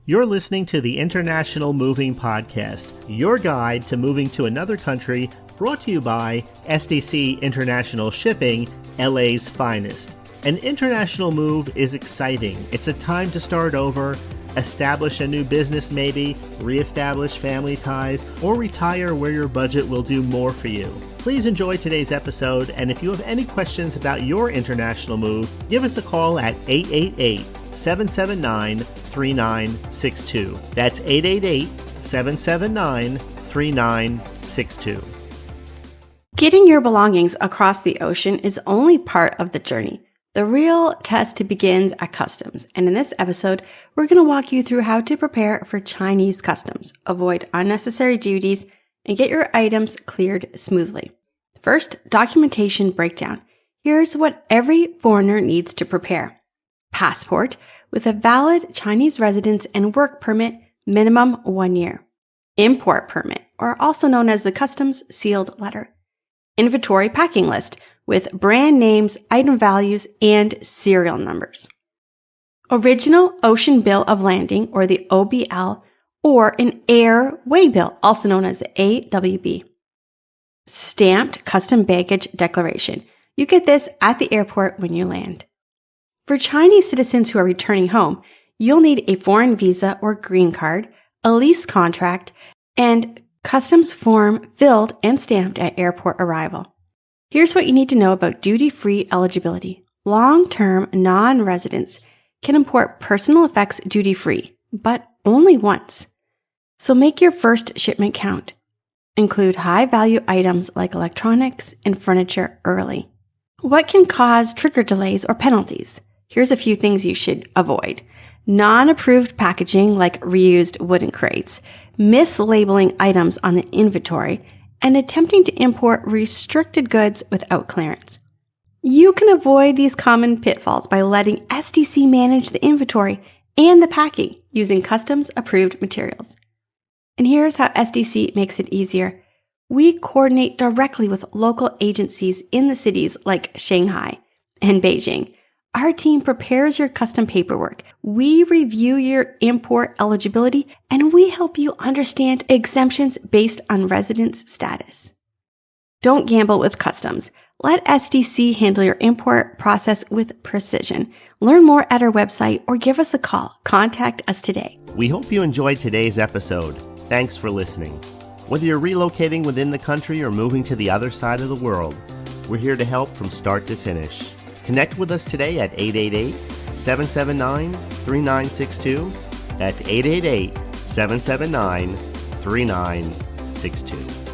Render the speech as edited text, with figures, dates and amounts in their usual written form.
You're listening to the International Moving Podcast, your guide to moving to another country, brought to you by SDC International Shipping, LA's finest. An international move is exciting. It's a time to start over, establish a new business maybe, reestablish family ties, or retire where your budget will do more for you. Please enjoy today's episode, and if you have any questions about your international move, give us a call at 888-779-3962. That's 888-779-3962. Getting your belongings across the ocean is only part of the journey. The real test begins at customs, and in this episode, we're going to walk you through how to prepare for Chinese customs, avoid unnecessary duties, and get your items cleared smoothly. First, documentation breakdown. Here's what every foreigner needs to prepare. Passport with a valid Chinese residence and work permit, minimum 1 year. Import permit, or also known as the customs sealed letter. Inventory packing list with brand names, item values, and serial numbers. Original Ocean Bill of Landing, or the OBL, or an Air Way Bill, also known as the AWB. Stamped custom baggage declaration. You get this at the airport when you land. For Chinese citizens who are returning home, you'll need a foreign visa or green card, a lease contract, and customs form filled and stamped at airport arrival. Here's what you need to know about duty-free eligibility. Long-term non-residents can import personal effects duty-free, but only once. So make your first shipment count. Include high-value items like electronics and furniture early. What can cause trigger delays or penalties? Here's a few things you should avoid. Non-approved packaging like reused wooden crates, mislabeling items on the inventory, and attempting to import restricted goods without clearance. You can avoid these common pitfalls by letting SDC manage the inventory and the packing using customs-approved materials. And here's how SDC makes it easier. We coordinate directly with local agencies in the cities like Shanghai and Beijing. Our team prepares your custom paperwork. We review your import eligibility, and we help you understand exemptions based on residence status. Don't gamble with customs. Let SDC handle your import process with precision. Learn more at our website or give us a call. Contact us today. We hope you enjoyed today's episode. Thanks for listening. Whether you're relocating within the country or moving to the other side of the world, we're here to help from start to finish. Connect with us today at 888-779-3962. That's 888-779-3962.